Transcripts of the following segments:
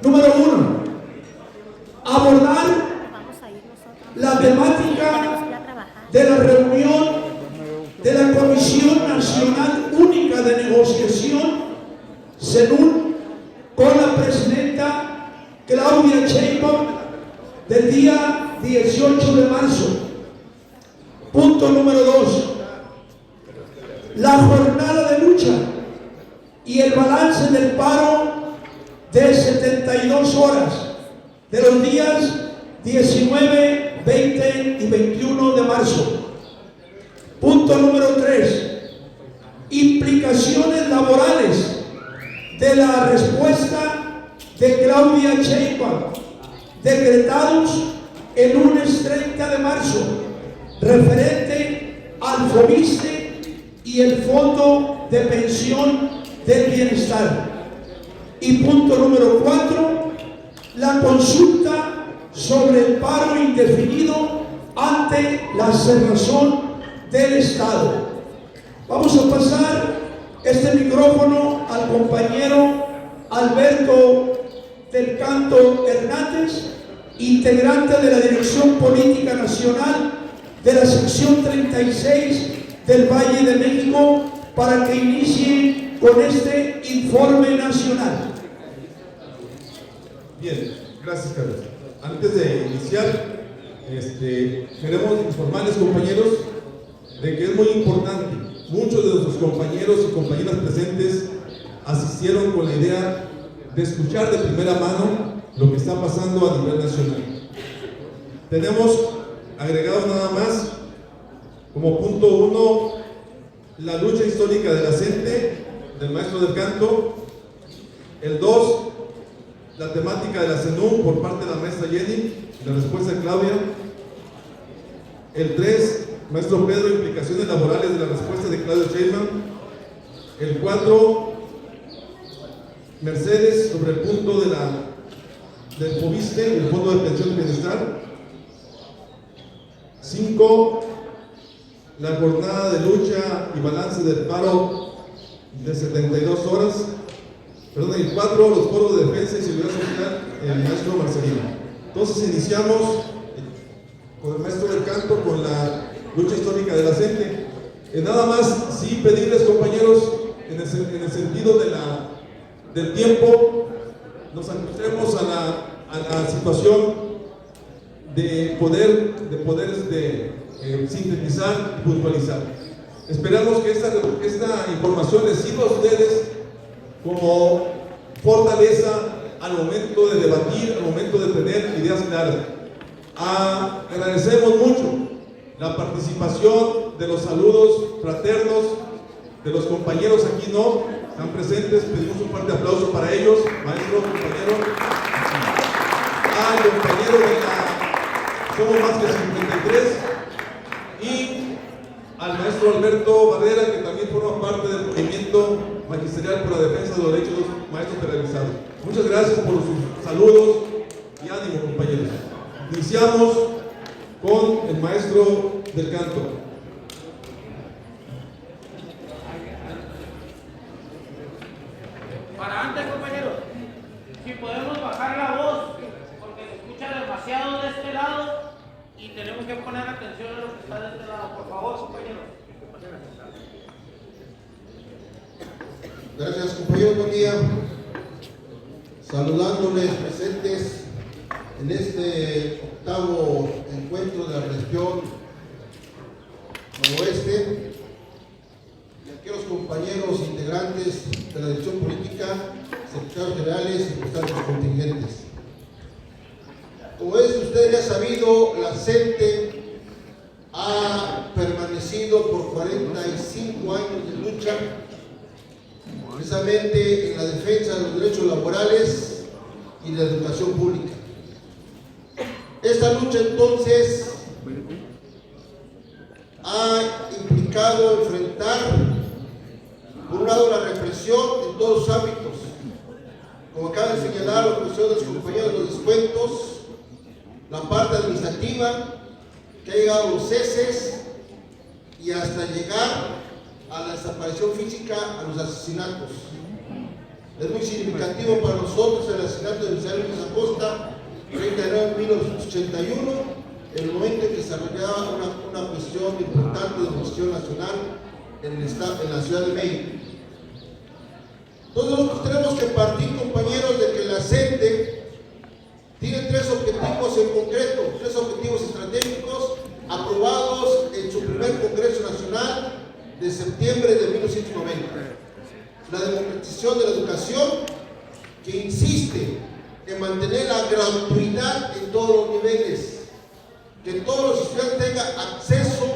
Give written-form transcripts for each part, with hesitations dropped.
Número 1, abordar la temática de la reunión de la Comisión Nacional Única de Negociación, según con la presidenta Claudia Sheinbaum, del día 18 de marzo. Punto número 2, la jornada de lucha y el balance del paro de 72 horas de los días 19, 20 y 21 de marzo. Punto número 3, implicaciones laborales de la respuesta de Claudia Sheinbaum, decretados el lunes 30 de marzo, referente al FOBISTE y el Fondo de Pensión del Bienestar. Y punto número 4, la consulta sobre el paro indefinido ante la cerrazón del Estado. Vamos a pasar este micrófono al compañero Alberto del Canto Hernández, integrante de la Dirección Política Nacional de la sección 36 del Valle de México, para que inicie con este informe nacional. Bien, gracias, Carlos. Antes de iniciar, queremos informarles, compañeros, de que es muy importante. Muchos de nuestros compañeros y compañeras presentes asistieron con la idea de escuchar de primera mano lo que está pasando a nivel nacional. Tenemos agregado nada más como punto 1 la lucha histórica de la CENTE, del maestro del canto. El 2, la temática de la CENU por parte de la maestra Jenny, la respuesta de Claudia. El 3, maestro Pedro, implicaciones laborales de la respuesta de Claudia Sheinbaum. El 4, Mercedes, sobre el punto del FOBISTE, el Fondo de Pensión de Bienestar. 5, la jornada de lucha y balance del paro de 72 horas. Perdón, y 4, los foros de defensa y seguridad social, el maestro Marcelino. Entonces iniciamos con el maestro del canto, con la lucha histórica de la CENTE. Nada más, sí, pedirles, compañeros, en el sentido del tiempo, nos ajustemos a la situación de poder sintetizar y puntualizar. Esperamos que esta información les sirva a ustedes como fortaleza al momento de debatir, al momento de tener ideas claras. Agradecemos mucho la participación de los saludos fraternos de los compañeros aquí están presentes. Pedimos un fuerte aplauso para ellos, maestro, compañero. Al compañero de la Somos Más que 53 y al maestro Alberto Barrera, que también forma parte del movimiento magisterial por la defensa de los derechos de los maestros penalizados. Muchas gracias por sus saludos y ánimo, compañeros. Iniciamos con el maestro del canto. Para antes, compañeros, si podemos bajar la voz, porque se escucha demasiado de este lado y tenemos que poner atención a lo que está de este lado. Por favor, compañeros. Gracias, compañeros, buen día. Saludándoles presentes en este octavo encuentro de la región noroeste y aquí los compañeros integrantes de la dirección política, secretarios generales y representantes contingentes. Como es usted ya sabido, la CENTE ha permanecido por 45 años de lucha precisamente en la defensa de los derechos laborales y de la educación pública. Esta lucha entonces ha implicado enfrentar, por un lado, la represión en todos los ámbitos, como acaba de señalar la cuestión de los compañeros de los descuentos, la parte administrativa, que ha llegado a los ceses y hasta llegar a la desaparición física, a los asesinatos. Es muy significativo para nosotros el asesinato de Luis Luis Acosta, 30 de enero de 1981, el momento en que se desarrollaba una cuestión importante de cuestión nacional en la Ciudad de México. Entonces nosotros tenemos que partir, compañeros, de que la CENTE tiene tres objetivos en concreto, tres objetivos estratégicos aprobados en su primer Congreso Nacional de septiembre de 1990. La democratización de la educación, que insiste en mantener la gratuidad en todos los niveles, que todos los estudiantes tengan acceso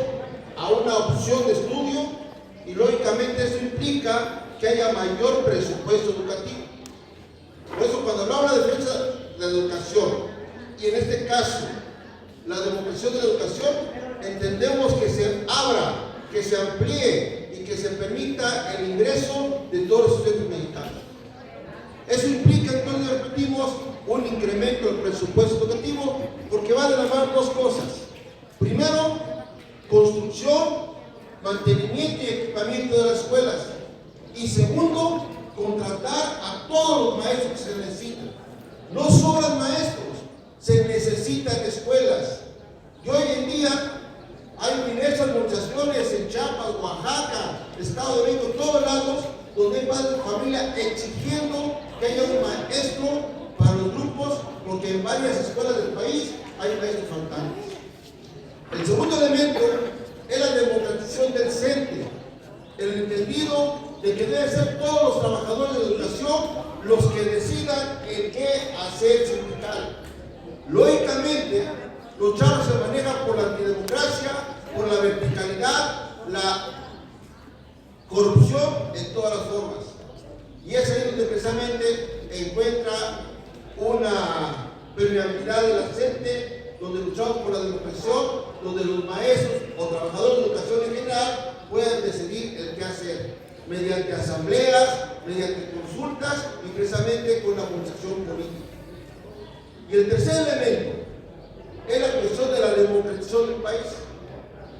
a una opción de estudio, y lógicamente eso implica que haya mayor presupuesto educativo. Por eso cuando hablamos de la defensa de la educación, y en este caso la democratización de la educación, entendemos que se abra, que se amplíe y que se permita el ingreso de todos los estudiantes mexicanos. Eso implica entonces, repetimos, un incremento del presupuesto educativo, porque va de la mano dos cosas. Primero, construcción, mantenimiento y equipamiento de las escuelas. Y segundo, contratar a todos los maestros que se necesitan. No sobran maestros, se necesitan escuelas. Y hoy en día hay diversas organizaciones en Chiapas, Oaxaca, Estado de México, todos lados, donde hay padres de familia exigiendo que haya un maestro para los grupos, porque en varias escuelas del país hay maestros faltantes. El segundo elemento es la democratización del CENTE, el entendido de que deben ser todos los trabajadores de educación los que decidan en qué hacer sindical. Lógicamente, los charros se manejan por la antidemocracia, por la verticalidad, la corrupción en todas las formas. Y es ahí donde precisamente encuentra una permeabilidad de la CENTE, donde luchamos por la democratización, donde los maestros o trabajadores de educación en general puedan decidir el qué hacer, mediante asambleas, mediante consultas y precisamente con la conversación política. Y el tercer elemento es la cuestión de la democratización del país.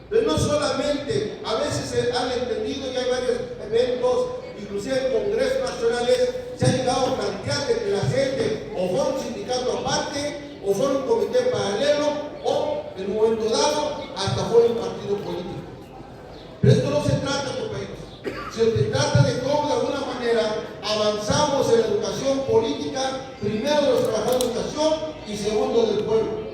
Pero no solamente, a veces se han entendido y hay varios eventos, inclusive en congresos nacionales, se ha llegado a plantear de que la CENTE o fue un sindicato aparte, o fue un comité paralelo, o en un momento dado, hasta fue un partido político. Pero esto no se trata, compañeros, sino se trata de cómo de alguna manera avanzamos en la educación política, primero de los trabajadores de educación y segundo del pueblo.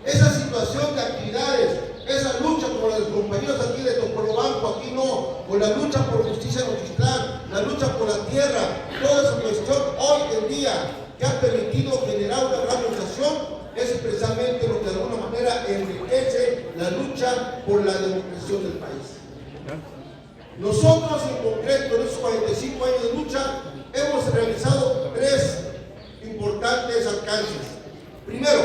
Esa situación de actividades, esa lucha por los compañeros aquí de Topolobampo, aquí no, con la lucha por justicia en Ochitlán, la lucha por la tierra, toda esa cuestión hoy en día que ha permitido generar una gran organización, es precisamente lo que de alguna manera enriquece la lucha por la democratización del país. Nosotros en concreto, en estos 45 años de lucha, hemos realizado tres importantes alcances. Primero,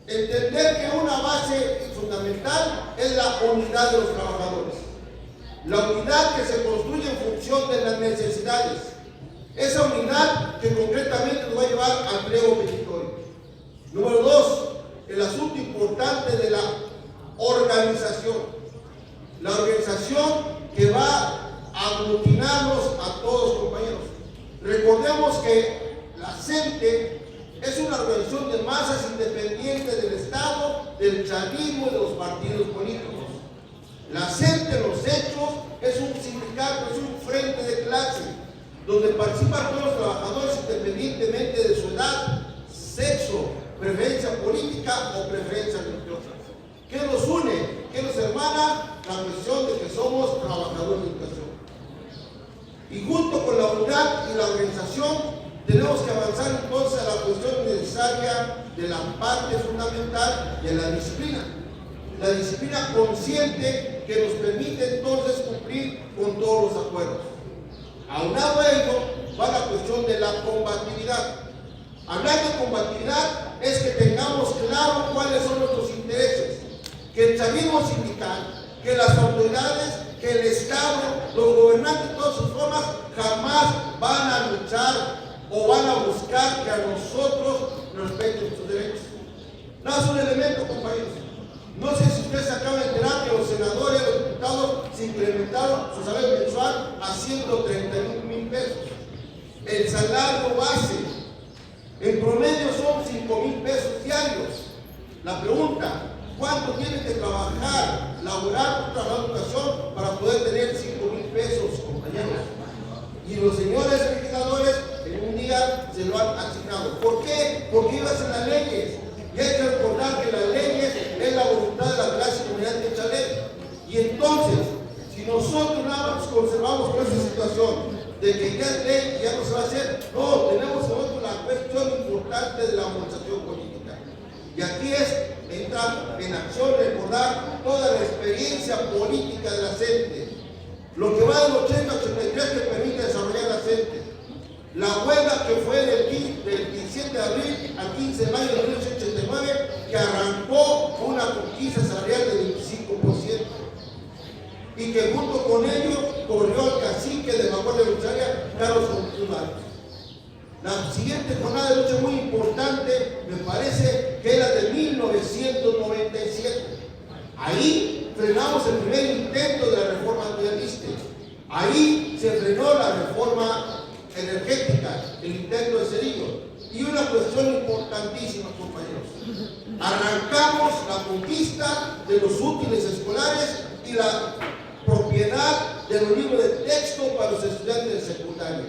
entender que una base fundamental es la unidad de los trabajadores. La unidad que se construye en función de las necesidades. Esa unidad que concretamente nos va a llevar al pliego petitorio. Número dos, el asunto importante de la organización. La organización que va a aglutinarnos a todos, compañeros. Recordemos que la CENTE es una organización de masas independientes del Estado, del chavismo y de los partidos políticos. La CENTE, en los hechos, es un sindicato, es un frente de clase, donde participan todos los trabajadores independientemente de su edad, sexo, preferencia política o preferencia religiosa. ¿Qué nos une? ¿Qué nos hermana? La cuestión de que somos trabajadores de educación. Y junto con la unidad y la organización, tenemos que avanzar entonces a la cuestión necesaria de la parte fundamental de la disciplina. La disciplina consciente que nos permite entonces cumplir con todos los acuerdos. Aunado a ello va la cuestión de la combatividad. Hablar de combatividad es que tengamos claro cuáles son nuestros intereses, que el chavismo sindical, que las autoridades, que el Estado, los gobernantes de todas sus formas jamás van a luchar o van a buscar que a nosotros nos respeten nuestros derechos. No es un elemento, compañeros. No sé si usted se acaba de enterar que los senadores, los diputados, se incrementaron su salario mensual a 131,000 pesos. El salario base, en promedio, son 5,000 pesos diarios. La pregunta, ¿cuánto tiene que trabajar, laborar, trabajar en educación para poder tener 5,000 pesos, compañeros? Y los señores legisladores en un día se lo han asignado. ¿Por qué? Porque iba a ser las leyes. Y hay que recordar que las leyes es la voluntad de la clase dominante de ley. Y entonces, si nosotros nada más conservamos con esta situación de que ya es ley y ya no se va a hacer, no, tenemos nosotros la cuestión importante de la organización política. Y aquí es entrar en acción, recordar toda la experiencia política de la CENTE. Lo que va del 80 al 83 que permite desarrollar la CENTE. La huelga que fue del 17 de abril al 15 de mayo de 1989, que arrancó una conquista salarial del 25%. Y que junto con ello corrió al cacique de la Guardia Revolucionaria, Carlos González. La siguiente jornada de lucha muy importante, me parece que era de 1997. Ahí frenamos el primer intento de la reforma antialista. Ahí se frenó la reforma energética, el intento de Cedillo. Y una cuestión importantísima, compañeros. Arrancamos la conquista de los útiles escolares y la propiedad de los libros de texto para los estudiantes de secundaria.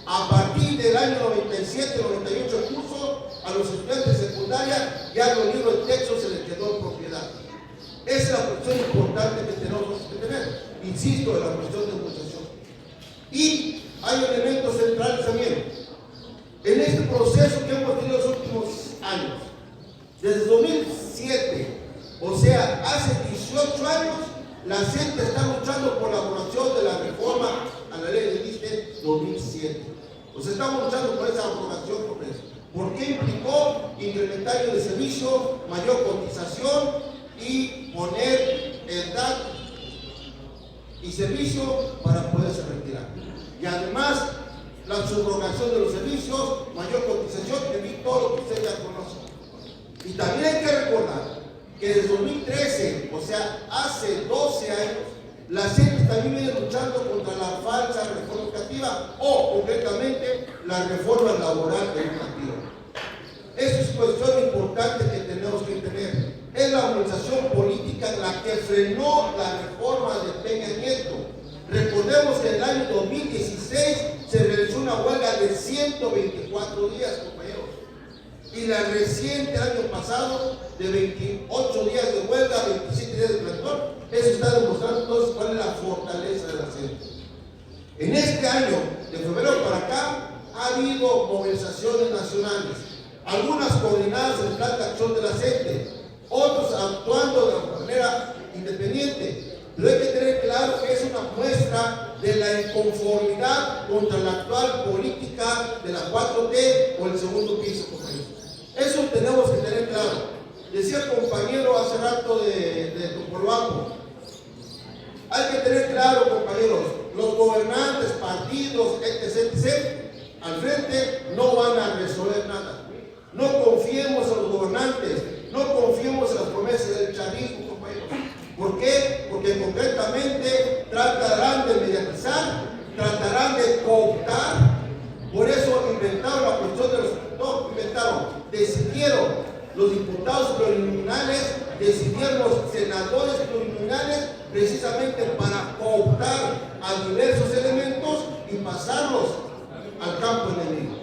A partir del año 97-98 el curso, a los estudiantes de secundaria ya los libros de texto se les quedó en propiedad. Esa es la cuestión importante que tenemos que tener. Insisto, en la cuestión de educación. Y hay elementos centrales también. En este proceso que hemos tenido los últimos años, desde 2007, o sea, hace 18 años, la CENTE está luchando por la aprobación de la reforma a la ley del ISSSTE 2007. Pues estamos luchando por esa aprobación por eso. ¿Por qué implicó incrementar el servicio, mayor cotización y poner edad y servicio para poderse retirar? Y además, la subrogación de los servicios, mayor cotización, y todo lo que usted ya conoce. Y también hay que recordar que desde 2013, o sea, hace 12 años, la CENTE también viene luchando contra la falsa reforma educativa o, concretamente, la reforma laboral educativa. Esa es cuestión importante que tenemos que tener. Es la organización política la que frenó la reforma de Peña Nieto. Recordemos que en el año 2016 se realizó una huelga de 124 días, compañeros. Y la reciente, el año pasado, de 28 días de huelga, 27 días de plantón. Eso está demostrando entonces cuál es la fortaleza de la CENTE. En este año, de febrero para acá, ha habido movilizaciones nacionales, algunas coordinadas en el plan de acción de la CENTE, otros actuando de manera independiente. Pero hay que tener claro que es una muestra de la inconformidad contra la actual política de la 4T o el segundo piso, compañeros. Eso tenemos que tener claro. Decía el compañero hace rato de Topolobampo, hay que tener claro, compañeros, los gobernantes, partidos, etc., al frente no van a resolver nada. No confiemos en los gobernantes, no confiemos en las promesas del chavismo, compañeros. ¿Por qué? Porque concretamente tratarán de mediatizar, tratarán de cooptar. Por eso inventaron la cuestión de los... No, decidieron los diputados plurinominales, decidieron los senadores plurinominales precisamente para cooptar a diversos elementos y pasarlos al campo enemigo.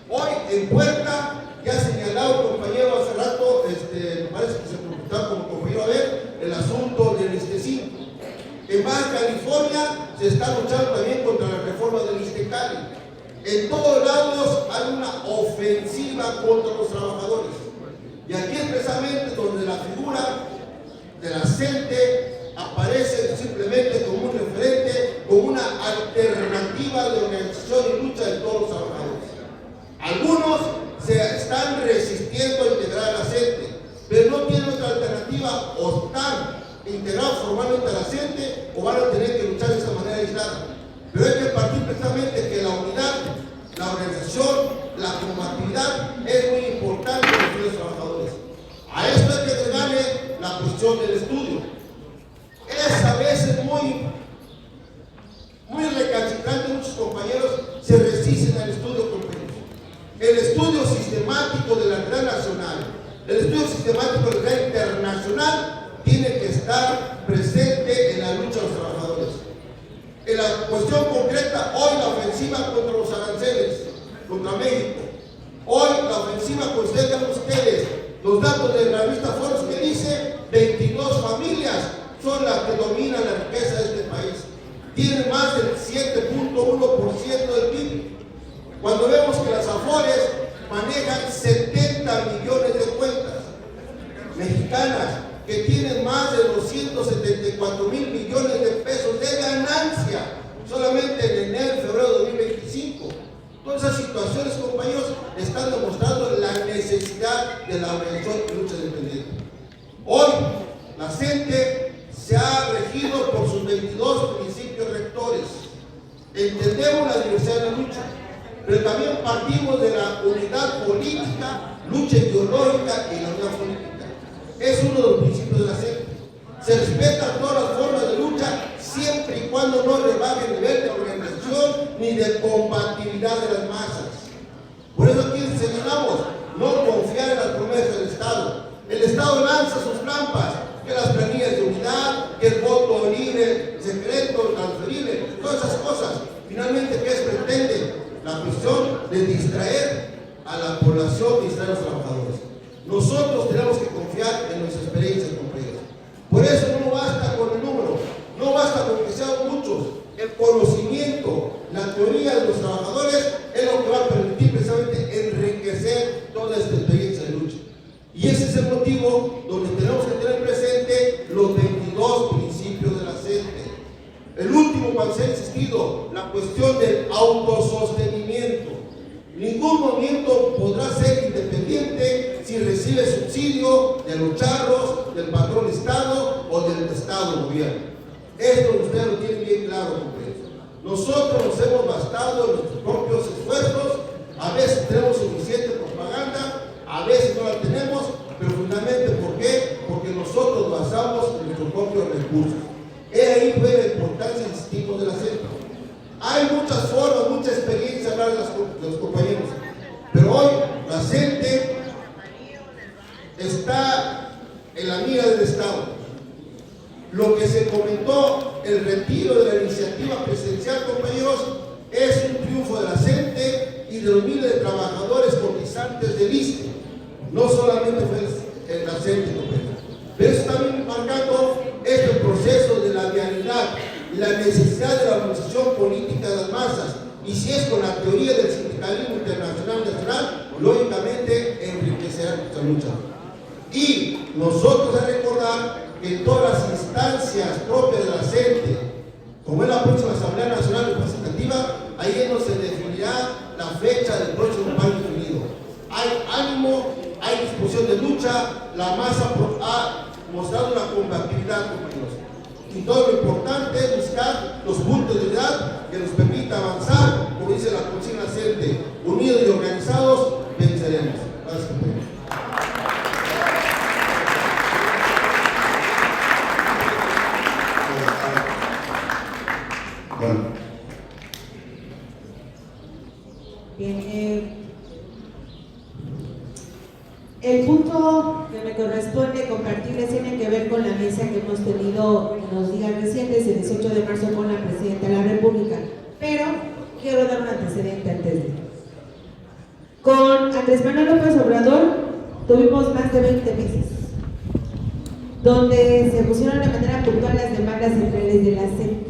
Hoy en Puerta, ya señalado el compañero hace rato, me parece que se preguntaba como compañero a ver el asunto del ISSSTE. En Baja California se está luchando también contra la reforma del ISSSTE. En todos lados hay una ofensiva contra los trabajadores. Y aquí es precisamente donde la figura de la CENTE aparece simplemente como un referente, como una alternativa de organización y lucha de todos los trabajadores. Algunos se están resistiendo a integrar a la CENTE, pero no tienen otra alternativa, o están integrados formalmente a la CENTE o van a tener que luchar de esta manera aislada. Pero hay que partir precisamente que la unidad, la organización, la combatividad es muy importante para los trabajadores. A esto hay que agregarle precisen el estudio, compañeros. El estudio sistemático de la realidad nacional, el estudio sistemático de la realidad internacional tiene que estar presente en la lucha de los trabajadores. En la cuestión concreta, hoy la ofensiva contra los aranceles, contra México. Hoy la ofensiva que ustedes ven ustedes, los datos de la revista Forbes que dice 22 familias son las que dominan la riqueza de este país. Tienen más del 7.1% del PIB. Cuando vemos que las Afores manejan 70 millones de cuentas mexicanas, que tienen más de 274 mil millones de pesos de ganancia solamente en enero y febrero de 2025. Todas esas situaciones, compañeros, están demostrando la necesidad de la organización de lucha independiente. Hoy, la CENTE se ha regido por sus 22 principios rectores. Entendemos la diversidad de la lucha, pero también partimos de la unidad política, lucha ideológica y la unidad política. Es uno de los principios de la CENTE. Se respetan todas las formas de lucha siempre y cuando no rebaje el nivel de organización ni de compatibilidad de las masas. Por eso aquí señalamos no confiar en las promesas del Estado. El Estado lanza sus trampas, que las planillas de unidad, que el voto libre, secreto, transferible, todas esas cosas. Finalmente, ¿qué pretende? La cuestión de distraer a la población, distraer a los trabajadores. Nosotros tenemos que confiar en nuestra experiencia, compañeros. Por eso no basta con el número, no basta con que sean muchos. El conocimiento, la teoría de los trabajadores es lo que va a permitir precisamente enriquecer toda esta experiencia de lucha. Y ese es el motivo donde tenemos que tener presente los 22 principios de la CENTE. El último, cuando se ha insistido, la cuestión del autosostenimiento. Ningún movimiento podrá ser independiente si recibe subsidio de los charros, del patrón Estado o del Estado gobierno. Esto ustedes lo tienen bien claro, compañeros. Nosotros nos hemos bastado en nuestros propios esfuerzos. A veces tenemos suficiente propaganda, a veces no la tenemos, pero fundamentalmente, ¿por qué? Porque nosotros basamos en nuestros propios recursos. Ahí fue la importancia, insistimos, de la CENTE. Hay muchas formas, mucha experiencia hablar de los compañeros, pero hoy la CENTE está en la mira del Estado. Lo que se comentó, el retiro de la iniciativa presidencial, compañeros, es un triunfo de la CENTE y de los miles de trabajadores cotizantes del ISSSTE. No solamente fue la CENTE, compañeros, pero eso también marcando este proceso de la vialidad, la necesidad de la organización política de las masas. Y si es con la teoría del sindicalismo internacional y nacional, lógicamente enriquecerá nuestra lucha. Y nosotros hay que recordar que en todas las instancias propias de la CENTE, como es la próxima Asamblea Nacional Representativa, ahí es donde se definirá la fecha del próximo Pacto Unido. Hay ánimo, hay disposición de lucha, la masa ha mostrado una compatibilidad, compañeros. Y todo lo importante es buscar los puntos de unidad que nos permita avanzar, como dice la consigna CENTE, unidos y organizados, venceremos. Gracias, compañeros. Bueno. Bien, el punto que me corresponde compartirles tiene que ver con la mesa que hemos tenido en los días recientes, el 18 de marzo, con la Presidenta de la República. Pero quiero dar un antecedente antes de. Con Andrés Manuel López Obrador tuvimos más de 20 meses, donde se pusieron de manera puntual las demandas centrales de la CENTE.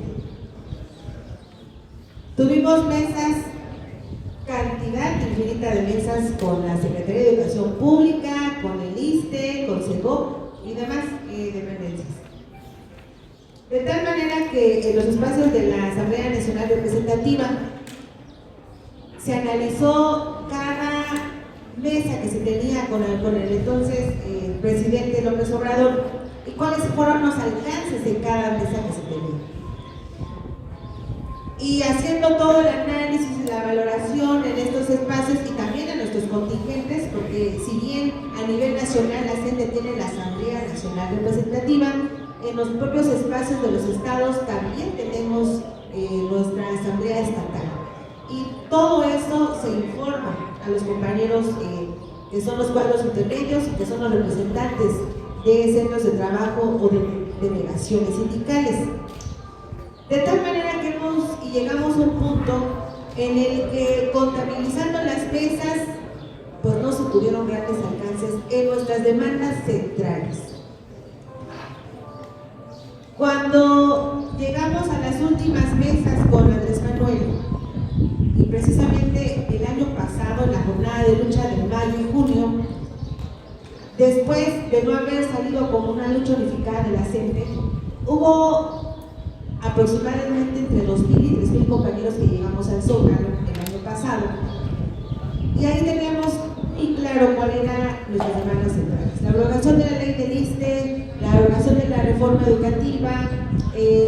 Tuvimos mesas, cantidad infinita de mesas con la Secretaría de Educación Pública, con el ISSSTE, con CEGOP y demás dependencias. De tal manera que en los espacios de la Asamblea Nacional Representativa se analizó cada mesa que se tenía con el entonces presidente López Obrador y cuáles fueron los alcances de cada mesa que se tenía. Y haciendo todo el análisis y la valoración en estos espacios y también en nuestros contingentes, porque si bien a nivel nacional la CENTE tiene la Asamblea Nacional Representativa, en los propios espacios de los estados también tenemos nuestra Asamblea Estatal. Y Todo eso se informa a los compañeros que son los cuadros intermedios y que son los representantes de centros de trabajo o de delegaciones sindicales. De tal manera que llegamos a un punto en el que, contabilizando las mesas, pues no se tuvieron grandes alcances en nuestras demandas centrales. Cuando llegamos a las últimas mesas con Andrés Manuel, y precisamente el año pasado, en la jornada de lucha de mayo y junio, después de no haber salido como una lucha unificada de la CENTE, hubo aproximadamente entre 2.000 y 3.000 compañeros que llegamos al Zócalo el año pasado. Y ahí teníamos muy claro cuál era nuestras demandas centrales: la abrogación de la ley del ISSSTE, la abrogación de la reforma educativa,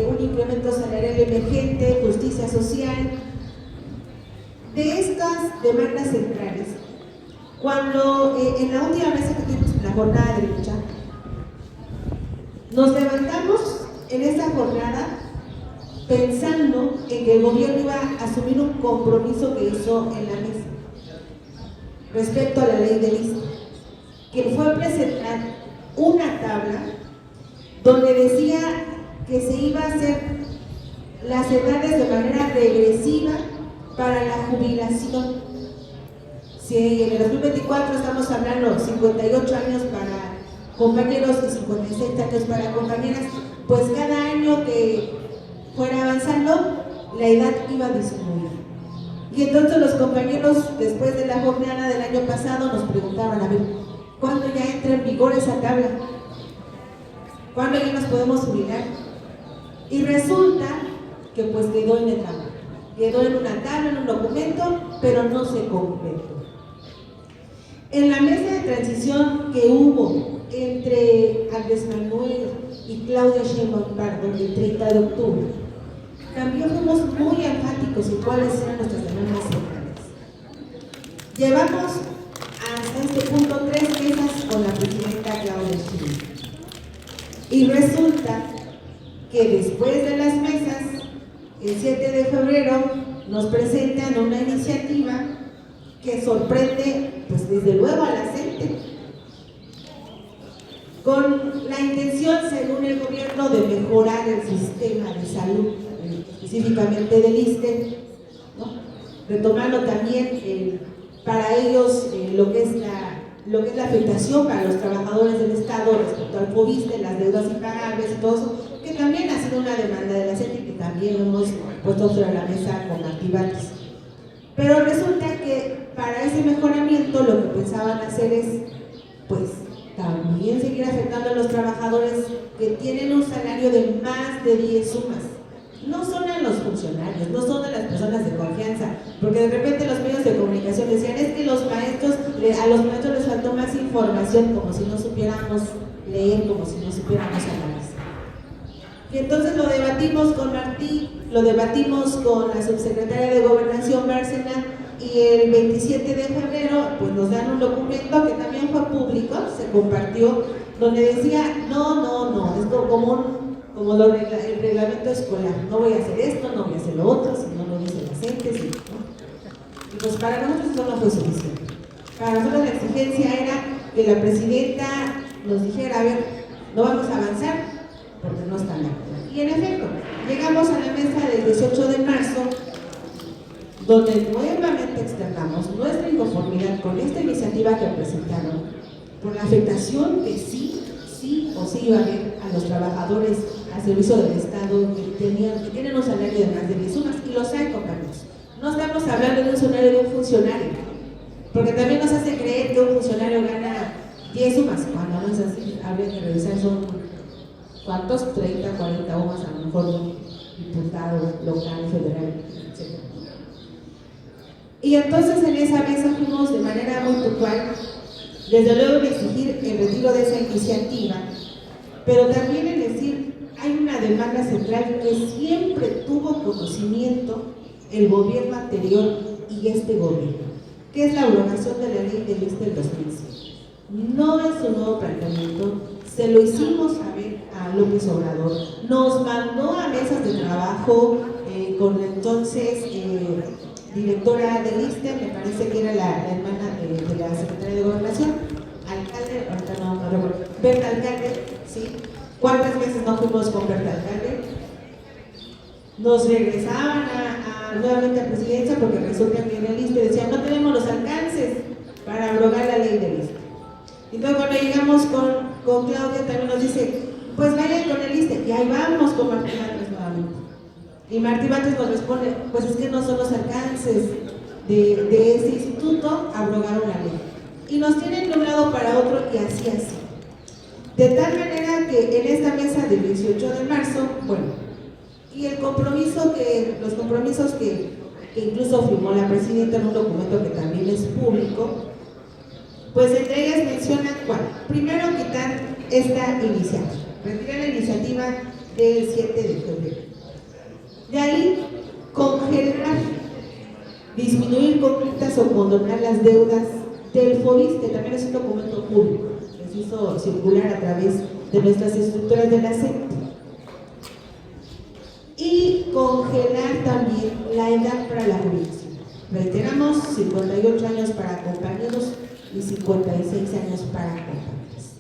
un incremento salarial emergente, justicia social. De estas demandas centrales, cuando en la última mesa que tuvimos en la jornada de lucha, nos levantamos en esa jornada pensando en que el gobierno iba a asumir un compromiso que hizo en la mesa respecto a la ley del ISSSTE, que fue presentar una tabla donde decía que se iba a hacer las edades de manera regresiva para la jubilación. Si en el 2024 estamos hablando 58 años para compañeros y 56 años para compañeras, pues cada año que fuera avanzando, la edad iba a disminuir. Y entonces los compañeros, después de la jornada del año pasado, nos preguntaban: a ver, ¿cuándo ya entra en vigor esa tabla? ¿Cuándo ya nos podemos jubilar? Y resulta que pues quedó en el tabla. Quedó en una tabla, en un documento, pero no se completó. En la mesa de transición que hubo entre Andrés Manuel y Claudia Sheinbaum Pardo el 30 de octubre, también fuimos muy enfáticos en cuáles eran nuestras demandas centrales. Llevamos hasta este punto 3 mesas con la presidenta Claudia Sheinbaum. Y resulta que después de las mesas, el 7 de febrero, nos presentan una iniciativa que sorprende, pues desde luego a la CENTE, con la intención, según el gobierno, de mejorar el sistema de salud, específicamente del ISSSTE, ¿no? Retomando también para ellos lo que es la afectación para los trabajadores del Estado respecto al FOBISSSTE, las deudas impagables y todo eso, que también ha sido una demanda de la CENTE y que también hemos puesto sobre la mesa con activantes. Pero resulta que para ese mejoramiento lo que pensaban hacer es, pues, también seguir afectando a los trabajadores que tienen un salario de más de 10 sumas. No son a los funcionarios, no son a las personas de confianza, porque de repente los medios de comunicación decían: es que a los maestros les faltó más información, como si no supiéramos leer, como si no supiéramos analizar. Y entonces lo debatimos con Martí, lo debatimos con la subsecretaria de Gobernación, Bárcena, y el 27 de febrero pues nos dan un documento que también fue público, se compartió, donde decía: no, es como el reglamento escolar, no voy a hacer esto, no voy a hacer lo otro, si no lo dicen las entes, ¿no? Y pues para nosotros eso no fue suficiente. Para nosotros la exigencia era que la presidenta nos dijera: a ver, no vamos a avanzar porque no está nada. Y en efecto, llegamos a la mesa del 18 de marzo, donde nuevamente externamos nuestra inconformidad con esta iniciativa que presentaron, por la afectación que sí o sí iba a haber a los trabajadores al servicio del Estado que tienen un salario de más de 10 sumas, y los hay, compañeros. No estamos hablando de un salario de un funcionario, porque también nos hace creer que un funcionario gana 10 sumas, cuando no es así. Habría que revisar son ¿cuántos? 30, 40 o más, a lo mejor un diputado local, federal, etc. Y entonces en esa mesa fuimos de manera muy puntual, desde luego, en exigir el retiro de esa iniciativa, pero también en decir: hay una demanda central que siempre tuvo conocimiento el gobierno anterior y este gobierno, que es la abrogación de la ley del ISSSTE del 2005. No es un nuevo planteamiento, se lo hicimos saber a López Obrador, nos mandó a mesas de trabajo con entonces directora del ISSSTE, me parece que era la hermana de la secretaria de Gobernación, alcalde, ahorita no recuerdo, Berta Alcalde, ¿sí? ¿Cuántas veces no fuimos con Berta Alcalde? Nos regresaban nuevamente a presidencia porque resulta que en el ISSSTE decían no tenemos los alcances para abrogar la ley del ISSSTE. Entonces cuando llegamos con Claudia también nos dice, pues vayan con el ISSSTE, y ahí vamos con Martí Batres nuevamente. Y Martí Batres nos responde, pues es que no son los alcances de ese instituto, abrogaron la ley. Y nos tienen de un lado para otro y así. De tal manera que en esta mesa del 18 de marzo, bueno, y los compromisos que incluso firmó la presidenta en un documento que también es público, pues entre ellas mencionan cuál. Primero, quitar esta iniciativa, retirar la iniciativa del 7 de febrero. De ahí, congelar, disminuir conductas o condonar las deudas del FOBIS, que también es un documento público, que se hizo circular a través de nuestras estructuras de la SEP. Y congelar también la edad para la jubilación. Reiteramos, 58 años para compañeros y 56 años para compañeras.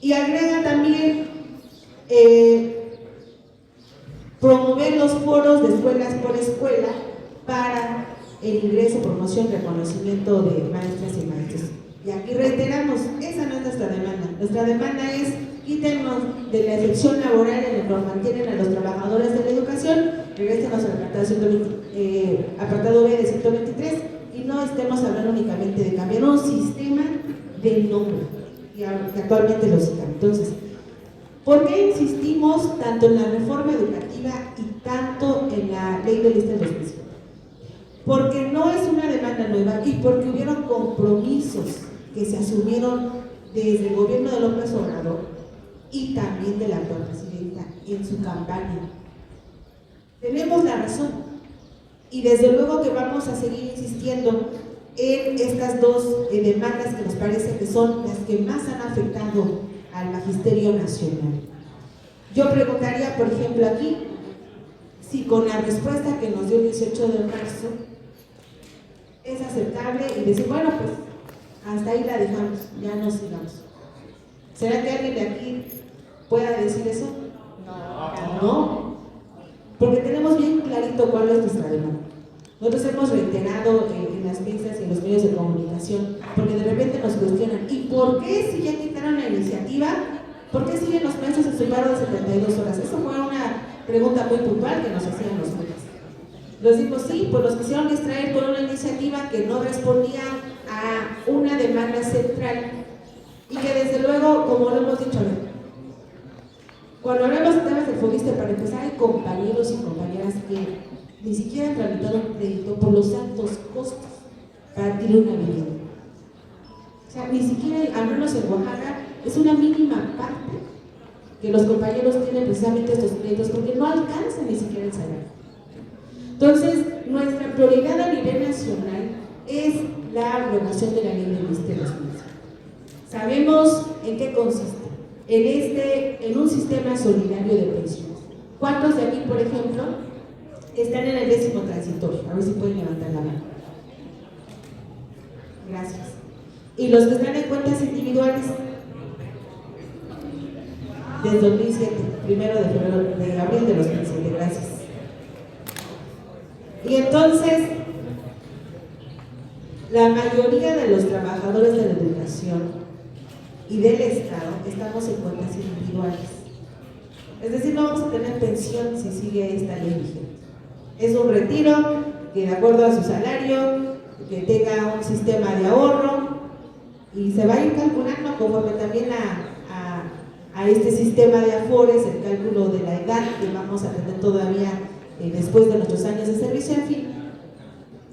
Y agrega también promover los foros de escuelas por escuela para el ingreso, promoción, reconocimiento de maestras y maestros. Y aquí reiteramos, esa no es nuestra demanda. Nuestra demanda es quítenos de la excepción laboral en el que nos mantienen a los trabajadores de la educación, regrésenos al apartado B de 123 y no estemos hablando únicamente de cambiar un sistema de nombre que actualmente lo cita. Entonces, ¿por qué insistimos tanto en la reforma educativa y tanto en la ley del ISSSTE 2005? Porque no es una demanda nueva y porque hubieron compromisos que se asumieron desde el gobierno de López Obrador y también de la actual presidenta en su campaña. Tenemos la razón y desde luego que vamos a seguir insistiendo en estas dos demandas que nos parece que son las que más han afectado al magisterio nacional. Yo preguntaría, por ejemplo, aquí, si con la respuesta que nos dio el 18 de marzo es aceptable y decir, bueno, pues hasta ahí la dejamos, ya no sigamos. ¿Será que alguien de aquí pueda decir eso? No. Porque tenemos bien clarito cuál es nuestra demanda. Nosotros hemos reiterado en las mesas y en los medios de comunicación, porque de repente nos cuestionan, ¿y por qué si ya quitaron la iniciativa? ¿Por qué siguen los maestros en su paro de 72 horas? Eso fue una pregunta muy puntual que nos hacían los medios. Nos dimos, sí, pues los quisieron distraer con una iniciativa que no respondía a una demanda central y que desde luego, como lo hemos dicho, cuando hablamos de temas del FOBISSTE, para empezar, hay compañeros y compañeras que ni siquiera han tramitado un crédito por los altos costos para adquirir una vivienda. O sea, ni siquiera, al menos en Oaxaca, es una mínima parte que los compañeros tienen precisamente estos créditos porque no alcanzan ni siquiera el salario. Entonces, nuestra prioridad a nivel nacional es la abrogación de la ley del ISSSTE 2005. Sabemos en qué consiste. En un sistema solidario de pensiones. ¿Cuántos de aquí, por ejemplo, están en el 10º transitorio? A ver si pueden levantar la mano. Gracias. ¿Y los que están en cuentas individuales? Desde 2007, 1 de febrero, de abril de 2007, gracias. Y entonces, la mayoría de los trabajadores de la educación y del Estado estamos en cuentas individuales. Es decir, no vamos a tener pensión si sigue esta ley vigente. Es un retiro que de acuerdo a su salario, que tenga un sistema de ahorro y se va a ir calculando conforme también a este sistema de afores, el cálculo de la edad que vamos a tener todavía después de nuestros años de servicio. En fin,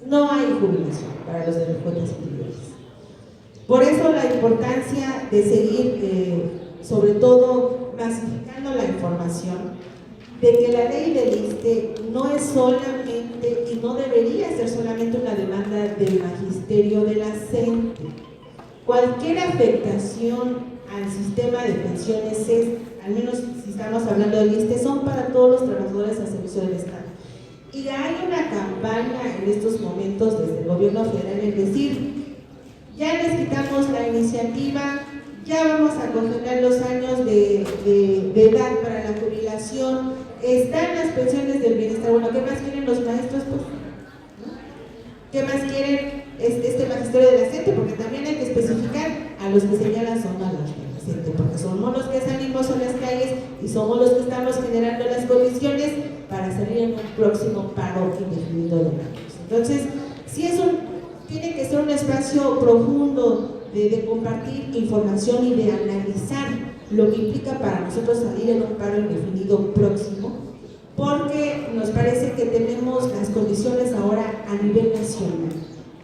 no hay jubilación para los de las cuentas individuales. Por eso la importancia de seguir, sobre todo, masificando la información de que la ley del ISSSTE no es solamente y no debería ser solamente una demanda del magisterio de la CENTE. Cualquier afectación al sistema de pensiones es, al menos si estamos hablando del ISSSTE, son para todos los trabajadores al servicio del Estado. Y hay una una campaña en estos momentos desde el gobierno federal, es decir, ya les quitamos la iniciativa, ya vamos a congelar los años de edad para la jubilación, están las pensiones del bienestar. Bueno, ¿qué más quieren los maestros? Pues, ¿no? ¿Qué más quieren este magisterio de la CENTE? Porque también hay que especificar, a los que señalan son a los de la CENTE, porque somos los que salimos a las calles y somos los que estamos generando las condiciones para salir en un próximo paro indefinido de años. Entonces, sí tiene que ser un espacio profundo de compartir información y de analizar lo que implica para nosotros salir en un paro indefinido próximo, porque nos parece que tenemos las condiciones ahora a nivel nacional.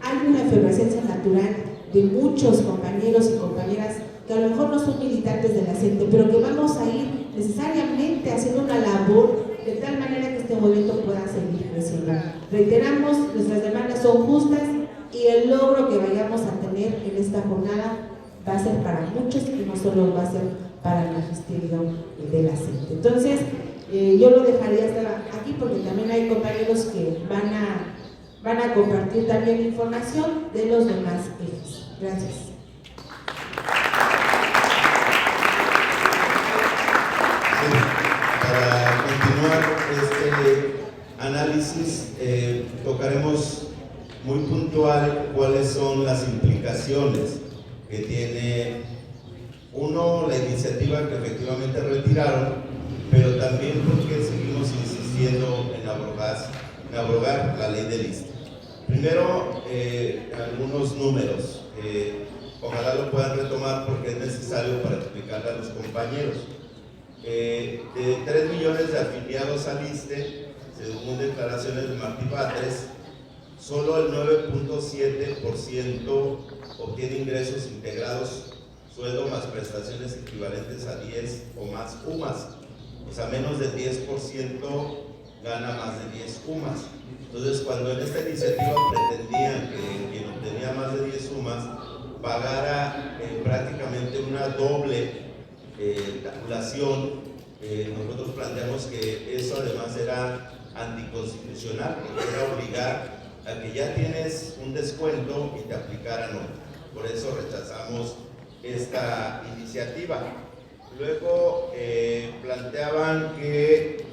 Hay una efervescencia natural de muchos compañeros y compañeras que a lo mejor no son militantes de la CENTE, pero que vamos a ir necesariamente haciendo una labor de tal manera que este movimiento pueda seguir creciendo. Reiteramos, nuestras demandas son justas y el logro que vayamos a tener en esta jornada va a ser para muchos y no solo va a ser para el magisterio de la CENTE. Entonces, yo lo dejaría hasta aquí porque también hay compañeros que van a compartir también información de los demás ejes. Gracias. Para continuar este análisis, tocaremos muy puntual cuáles son las implicaciones que tiene, uno, la iniciativa que efectivamente retiraron, pero también porque seguimos insistiendo en abrogar la ley del ISSSTE. Primero, algunos números, ojalá lo puedan retomar porque es necesario para explicarle a los compañeros. De 3 millones de afiliados al ISSSTE, según declaraciones de Martí Batres, solo el 9.7% obtiene ingresos integrados, sueldo más prestaciones equivalentes a 10 o más UMAS, o sea, menos del 10% gana más de 10 UMAS. Entonces, cuando en esta iniciativa pretendían que quien obtenía más de 10 UMAS pagara prácticamente una doble tabulación, nosotros planteamos que eso además era anticonstitucional, porque era obligar a que ya tienes un descuento y te aplicaran otro. Por eso rechazamos esta iniciativa. Luego planteaban que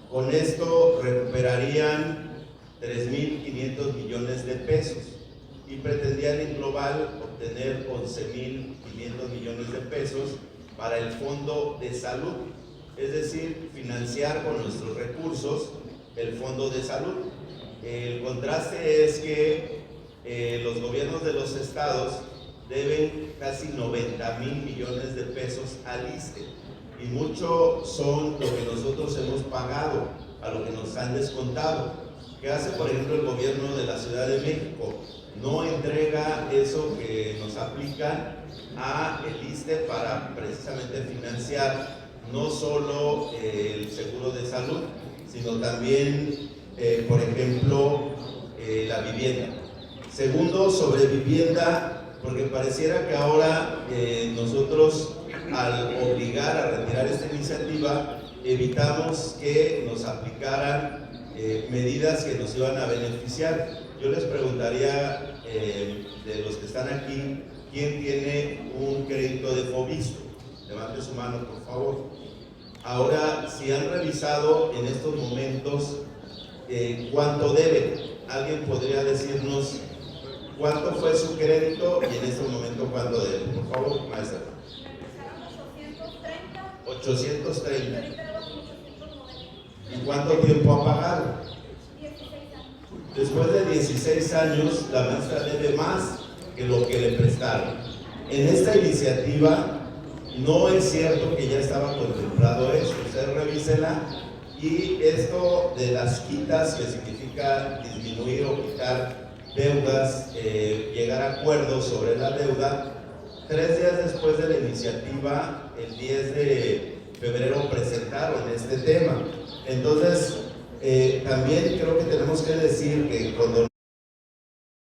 con esto recuperarían 3.500 millones de pesos y pretendían en global obtener 11.500 millones de pesos para el Fondo de Salud, es decir, financiar con nuestros recursos el Fondo de Salud. El contraste es que los gobiernos de los estados deben casi 90.000 millones de pesos al ISSSTE y mucho son lo que nosotros hemos pagado, a lo que nos han descontado. ¿Qué hace, por ejemplo, el gobierno de la Ciudad de México? No entrega eso que nos aplican a el ISSSTE para precisamente financiar no solo el seguro de salud, sino también, por ejemplo, la vivienda. Segundo, sobre vivienda, porque pareciera que ahora nosotros, al obligar a retirar esta iniciativa, evitamos que nos aplicaran medidas que nos iban a beneficiar. Yo les preguntaría, de los que están aquí, ¿quién tiene un crédito de Fobisto? Levante su mano, por favor. Ahora, si han revisado en estos momentos cuánto deben, ¿alguien podría decirnos cuánto fue su crédito y en este momento cuánto deben? Por favor, maestra. 830. ¿Y cuánto tiempo ha pagado? 16 años. Después de 16 años, la maestra debe más que lo que le prestaron. En esta iniciativa no es cierto que ya estaba contemplado eso. Usted revísela, y esto de las quitas, que significa disminuir o quitar deudas, llegar a acuerdos sobre la deuda, 3 días después de la iniciativa, el 10 de febrero, presentaron este tema. Entonces, también creo que tenemos que decir que cuando